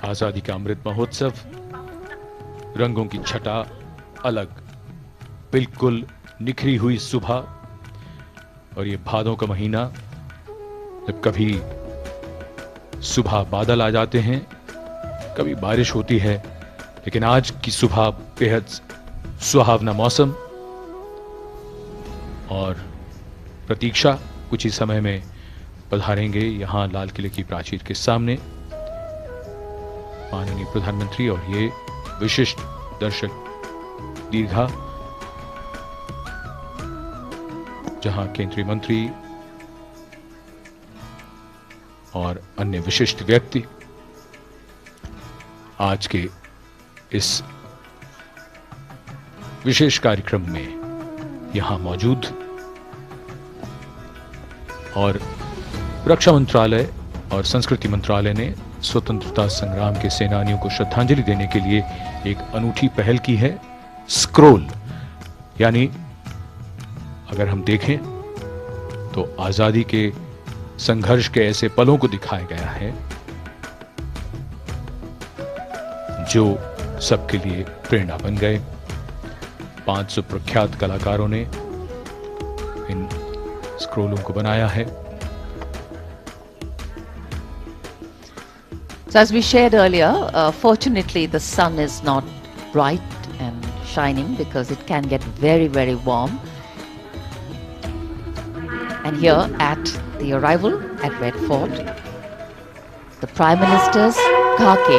आजादी का अमृत महोत्सव, रंगों की छटा अलग, बिल्कुल निखरी हुई सुबह। और ये भादों का महीना, जब कभी सुबह बादल आ जाते हैं, कभी बारिश होती है, लेकिन आज की सुबह बेहद सुहावना मौसम और प्रतीक्षा कुछ ही समय में पधारेंगे यहां लाल किले की प्राचीर के सामने माननीय प्रधानमंत्री और ये विशिष्ट दर्शक दीर्घा, जहां केंद्रीय मंत्री और अन्य विशिष्ट व्यक्ति आज के इस विशेष कार्यक्रम में यहां मौजूद। और रक्षा मंत्रालय और संस्कृति मंत्रालय ने स्वतंत्रता संग्राम के सेनानियों को श्रद्धांजलि देने के लिए एक अनूठी पहल की है। स्क्रोल, यानी अगर हम देखें तो आजादी के संघर्ष के ऐसे पलों को दिखाया गया है जो सबके लिए प्रेरणा बन गए। 500 प्रख्यात कलाकारों ने इन स्क्रोलों को बनाया है। So as we shared earlier, fortunately the sun is not bright and shining because it can get very, very warm. And here at the arrival at Red Fort, the Prime Minister's khaki.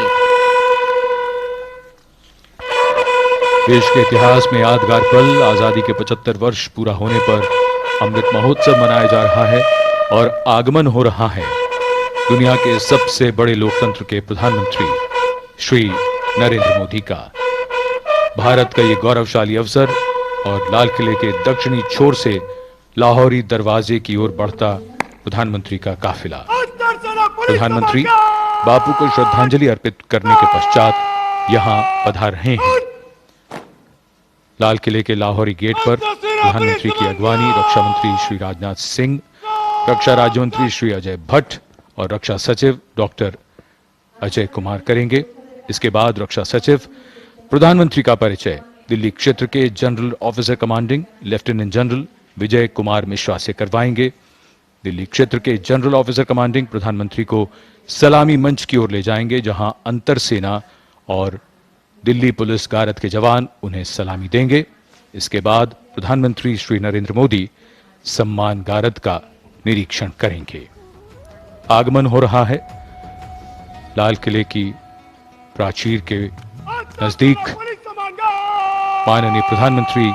देश के इतिहास में यादगार पल, आजादी के 75 वर्ष पूरा होने पर अमृत महोत्सव मनाया जा रहा है और आगमन हो रहा है दुनिया के सबसे बड़े लोकतंत्र के प्रधानमंत्री श्री नरेंद्र मोदी का। भारत का ये गौरवशाली अवसर और लाल किले के दक्षिणी छोर से लाहौरी दरवाजे की ओर बढ़ता प्रधानमंत्री का काफिला। प्रधानमंत्री बापू को श्रद्धांजलि अर्पित करने के पश्चात यहां पधार रहे हैं। लाल किले के लाहौरी गेट पर प्रधानमंत्री की अगवानी रक्षा मंत्री श्री राजनाथ सिंह, रक्षा राज्य मंत्री श्री अजय भट्ट और रक्षा सचिव डॉक्टर अजय कुमार करेंगे। इसके बाद रक्षा सचिव प्रधानमंत्री का परिचय दिल्ली क्षेत्र के general officer commanding lieutenant general Vijay Kumar Mishra से करवाएंगे। दिल्ली क्षेत्र के जनरल ऑफिसर कमांडिंग प्रधानमंत्री को सलामी मंच की ओर ले जाएंगे, जहां अंतर सेना और दिल्ली पुलिस गारद के जवान उन्हें सलामी देंगे। इसके बाद प्रधानमंत्री श्री नरेंद्र मोदी सम्मान गारद का निरीक्षण करेंगे। आगमन हो रहा है लाल किले की प्राचीर के नजदीक माननीय प्रधानमंत्री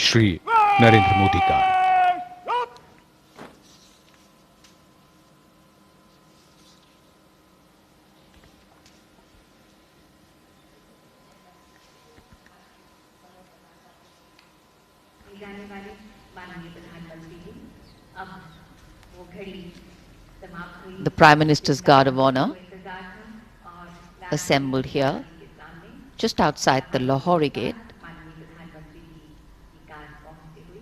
श्री नरेंद्र मोदी का। The Prime Minister's Guard of Honor assembled here just outside the Lahori gate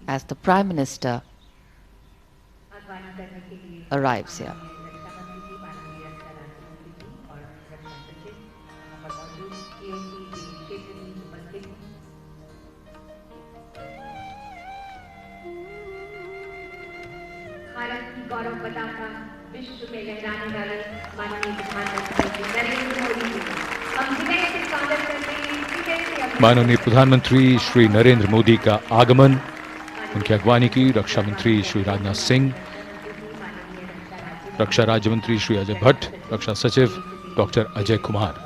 as the Prime Minister arrives here. Bharat की गौरव पताका विश्व में लहराने वाले माननीय प्रधानमंत्री नरेंद्र मोदी जी, हम विनय से स्वागत करते हैं। माननीय प्रधानमंत्री श्री नरेंद्र मोदी का आगमन, उनकी अगवानी की रक्षा मंत्री श्री राजनाथ सिंह, रक्षा राज्य मंत्री श्री अजय भट्ट, रक्षा सचिव डॉक्टर अजय कुमार।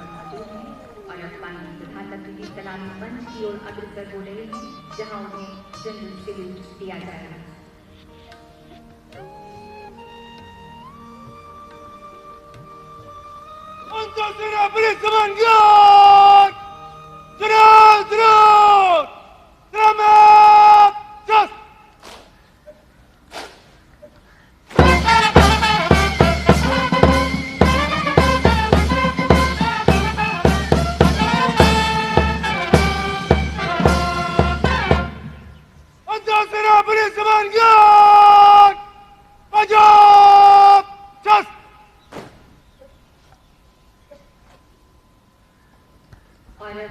और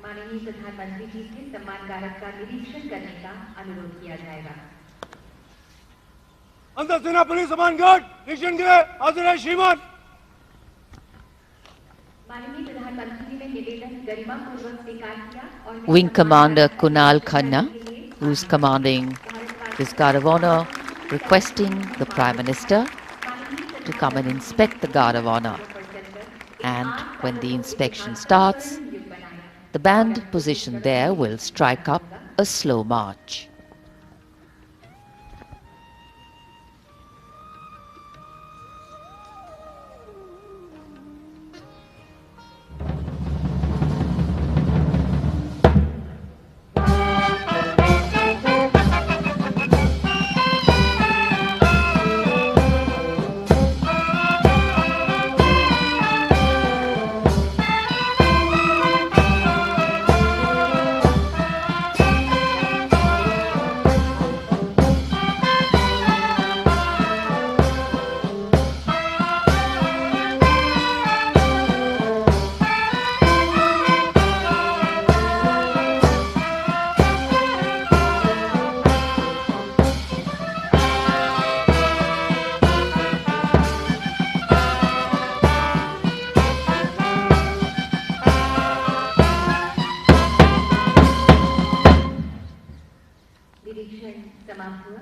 माननीय प्रधानमंत्री जी से सम्मान गारद का निरीक्षण करने का अनुरोध किया जाएगा। अंतर सेना पुलिस सम्मान गार्ड निरीक्षण के लिए हाजिर है श्रीमान। माननीय प्रधानमंत्री जी ने निवेदन गरिमापूर्वक स्वीकार किया और Wing Commander Kunal Khanna, who's commanding this Guard of Honor, requesting the Prime Minister to come and inspect the Guard of Honor. And when the inspection starts, the band position there will strike up a slow march. निरीक्षण समाप्त हुआ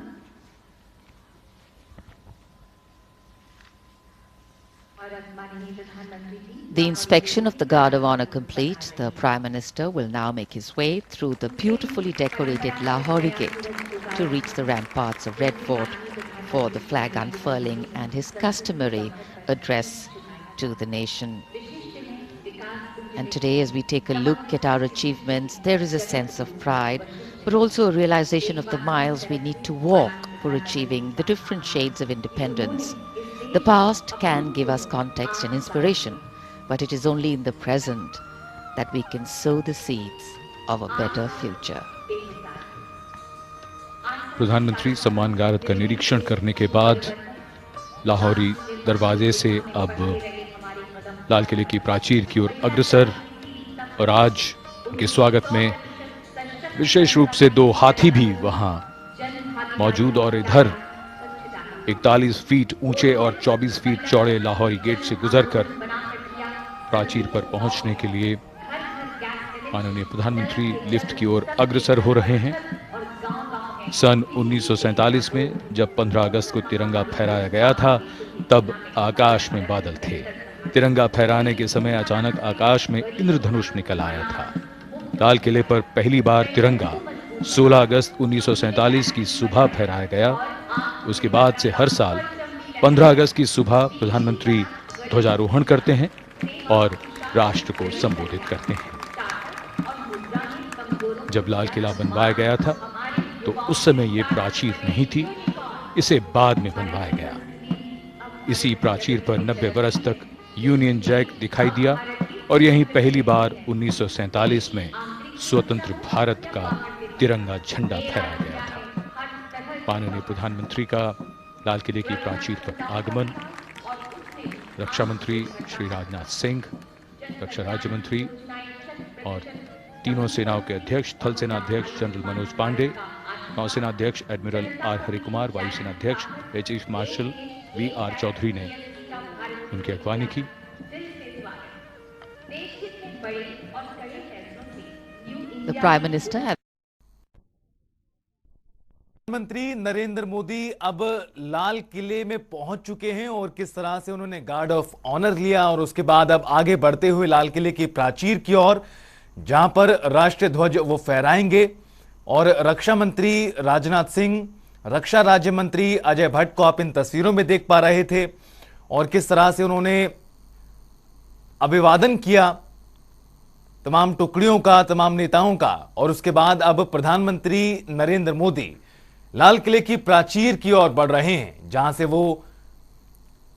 और अब माननीय प्रधानमंत्री जी The inspection of the Guard of Honor complete, the Prime Minister will now make his way through the beautifully decorated Lahori Gate to reach the ramparts of Red Fort for the flag unfurling and his customary address to the nation. And today, as we take a look at our achievements, there is a sense of pride, but also a realization of the miles we need to walk for achieving the different shades of independence. The past can give us context and inspiration, but it is only in the present that we can sow the seeds of a better future. प्रधानमंत्री सम्मान गारद का निरीक्षण करने के बाद लाहौरी दरवाजे से अब लाल किले की प्राचीर की ओर अग्रसर, और आज उनके स्वागत में विशेष रूप से 2 हाथी भी वहां मौजूद, और इधर 41 फीट ऊंचे और 24 फीट चौड़े लाहौरी गेट से गुजरकर प्राचीर पर पहुंचने के लिए माननीय प्रधानमंत्री लिफ्ट की ओर अग्रसर हो रहे हैं। सन 1947 में जब 15 अगस्त को तिरंगा फहराया गया था, तब आकाश में बादल थे। तिरंगा फहराने के समय अचानक आकाश में इंद्रधनुष निकल आया था। लाल किले पर पहली बार तिरंगा 16 अगस्त 1947 की सुबह फहराया गया। उसके बाद से हर साल 15 अगस्त की सुबह प्रधानमंत्री ध्वजारोहण करते हैं और राष्ट्र को संबोधित करते हैं। जब लाल किला बनवाया गया था तो उस समय ये प्राचीर नहीं थी, इसे बाद में बनवाया गया। इसी प्राचीर पर 90 वर्ष तक यूनियन जैक दिखाई दिया और यहीं पहली बार 1947 में स्वतंत्र भारत का तिरंगा झंडा फहराया गया था। माननीय प्रधानमंत्री का लाल किले की प्राचीर पर आगमन, रक्षा मंत्री श्री राजनाथ सिंह, रक्षा राज्य मंत्री और तीनों सेनाओं के अध्यक्ष, थल सेना अध्यक्ष जनरल मनोज पांडे, नौसेना अध्यक्ष एडमिरल आर हरिकुमार, वायुसेना अध्यक्ष air chief marshal V R. Chaudhari ने उनकी अगवानी की। The Prime Minister प्रधानमंत्री नरेंद्र मोदी अब लाल किले में पहुंच चुके हैं और किस तरह से उन्होंने गार्ड ऑफ ऑनर लिया और उसके बाद अब आगे बढ़ते हुए लाल किले की प्राचीर की ओर, जहां पर राष्ट्रीय ध्वज वो फहराएंगे। और रक्षा मंत्री राजनाथ सिंह, रक्षा राज्य मंत्री अजय भट्ट को आप इन तस्वीरों में देख पा रहे थे और किस तरह से उन्होंने अभिवादन किया तमाम टुकड़ियों का, तमाम नेताओं का। और उसके बाद अब प्रधानमंत्री नरेंद्र मोदी लाल किले की प्राचीर की ओर बढ़ रहे हैं, जहां से वो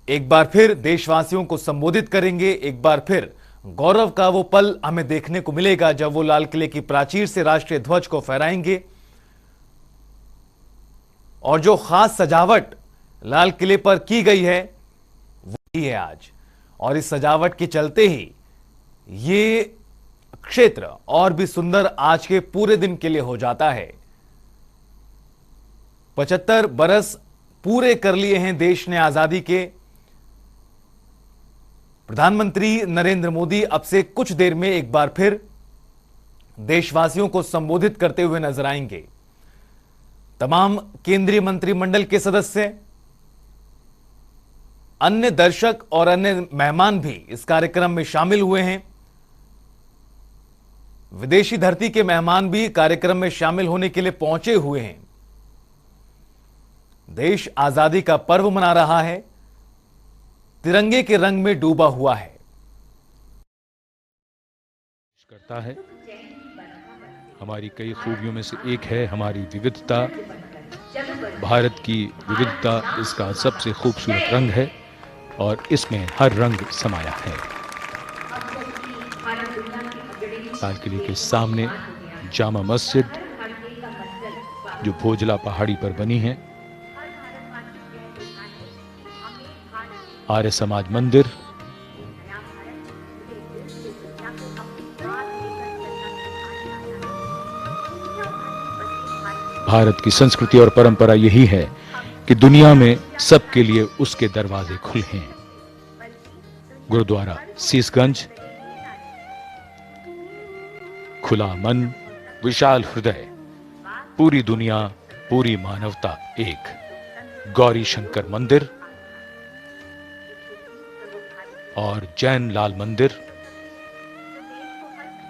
एक बार फिर देशवासियों को संबोधित करेंगे। एक बार फिर गौरव का वो पल हमें देखने को मिलेगा जब वो लाल किले की प्राचीर से राष्ट्रीय ध्वज को फहराएंगे। और जो खास सजावट लाल किले पर की गई है वही है आज, और इस सजावट के चलते ही ये क्षेत्र और भी सुंदर आज के पूरे दिन के लिए हो जाता है। 75 बरस पूरे कर लिए हैं देश ने आजादी के। प्रधानमंत्री नरेंद्र मोदी अब से कुछ देर में एक बार फिर देशवासियों को संबोधित करते हुए नजर आएंगे। तमाम केंद्रीय मंत्रिमंडल के सदस्य, अन्य दर्शक और अन्य मेहमान भी इस कार्यक्रम में शामिल हुए हैं। विदेशी धरती के मेहमान भी कार्यक्रम में शामिल होने के लिए पहुंचे हुए हैं। देश आजादी का पर्व मना रहा है, तिरंगे के रंग में डूबा हुआ है। करता है हमारी कई खूबियों में से एक है हमारी विविधता। भारत की विविधता इसका सबसे खूबसूरत रंग है और इसमें हर रंग समाया है। लाल किले के सामने जामा मस्जिद जो भोजला पहाड़ी पर बनी है, आर्य समाज मंदिर, भारत की संस्कृति और परंपरा यही है कि दुनिया में सबके लिए उसके दरवाजे खुले हैं। गुरुद्वारा सीसगंज, खुला मन, विशाल हृदय, पूरी दुनिया, पूरी मानवता एक। गौरी शंकर मंदिर और जैन लाल मंदिर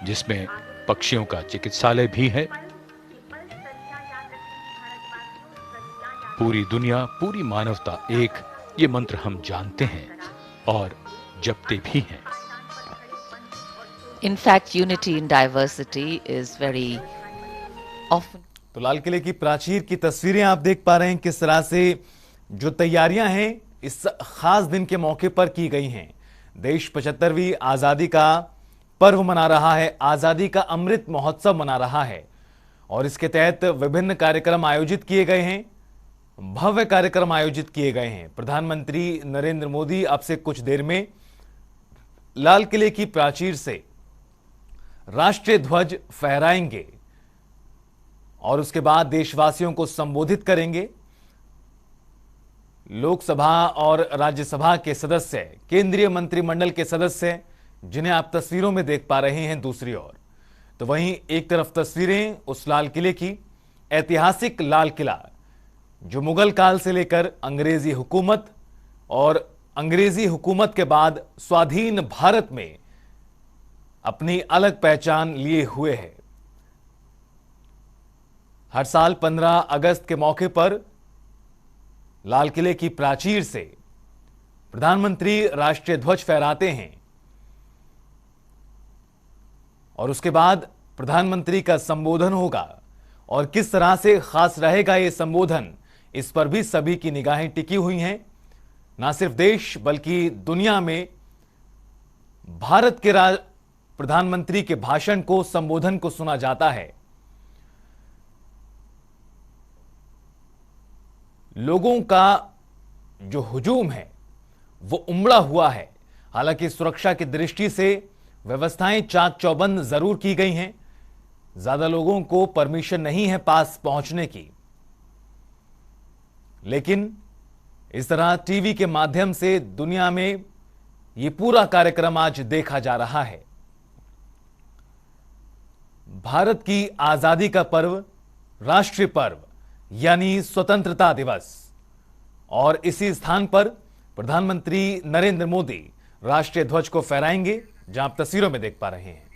जिसमें पक्षियों का चिकित्सालय भी है। पूरी दुनिया, पूरी मानवता एक, ये मंत्र हम जानते हैं और जपते भी हैं। In fact, unity in diversity is very often. तो लाल किले की प्राचीर की तस्वीरें आप देख पा रहे हैं किस तरह से जो तैयारियां हैं इस खास दिन के मौके पर की गई हैं। देश 75वीं आजादी का पर्व मना रहा है, आजादी का अमृत महोत्सव मना रहा है और इसके तहत विभिन्न कार्यक्रम आयोजित किए गए हैं, भव्य कार्यक्रम आयोजित किए गए हैं। प्रधानमंत्री नरेंद्र मोदी अब से कुछ देर में लाल किले की प्राचीर से राष्ट्रीय ध्वज फहराएंगे और उसके बाद देशवासियों को संबोधित करेंगे। लोकसभा और राज्यसभा के सदस्य, केंद्रीय मंत्रिमंडल के सदस्य जिन्हें आप तस्वीरों में देख पा रहे हैं दूसरी ओर, तो वहीं एक तरफ तस्वीरें उस लाल किले की, ऐतिहासिक लाल किला जो मुगल काल से लेकर अंग्रेजी हुकूमत और अंग्रेजी हुकूमत के बाद स्वाधीन भारत में अपनी अलग पहचान लिए हुए है। हर साल 15 अगस्त के मौके पर लाल किले की प्राचीर से प्रधानमंत्री राष्ट्रीय ध्वज फहराते हैं और उसके बाद प्रधानमंत्री का संबोधन होगा और किस तरह से खास रहेगा यह संबोधन, इस पर भी सभी की निगाहें टिकी हुई हैं। ना सिर्फ देश बल्कि दुनिया में भारत के प्रधानमंत्री के भाषण को, संबोधन को सुना जाता है। लोगों का जो हुजूम है वो उमड़ा हुआ है। हालांकि सुरक्षा की दृष्टि से व्यवस्थाएं चाक चौबंद जरूर की गई हैं, ज्यादा लोगों को परमिशन नहीं है पास पहुंचने की, लेकिन इस तरह टीवी के माध्यम से दुनिया में ये पूरा कार्यक्रम आज देखा जा रहा है। भारत की आजादी का पर्व, राष्ट्रीय पर्व यानी स्वतंत्रता दिवस, और इसी स्थान पर प्रधानमंत्री नरेंद्र मोदी राष्ट्रीय ध्वज को फहराएंगे, जहां आप तस्वीरों में देख पा रहे हैं।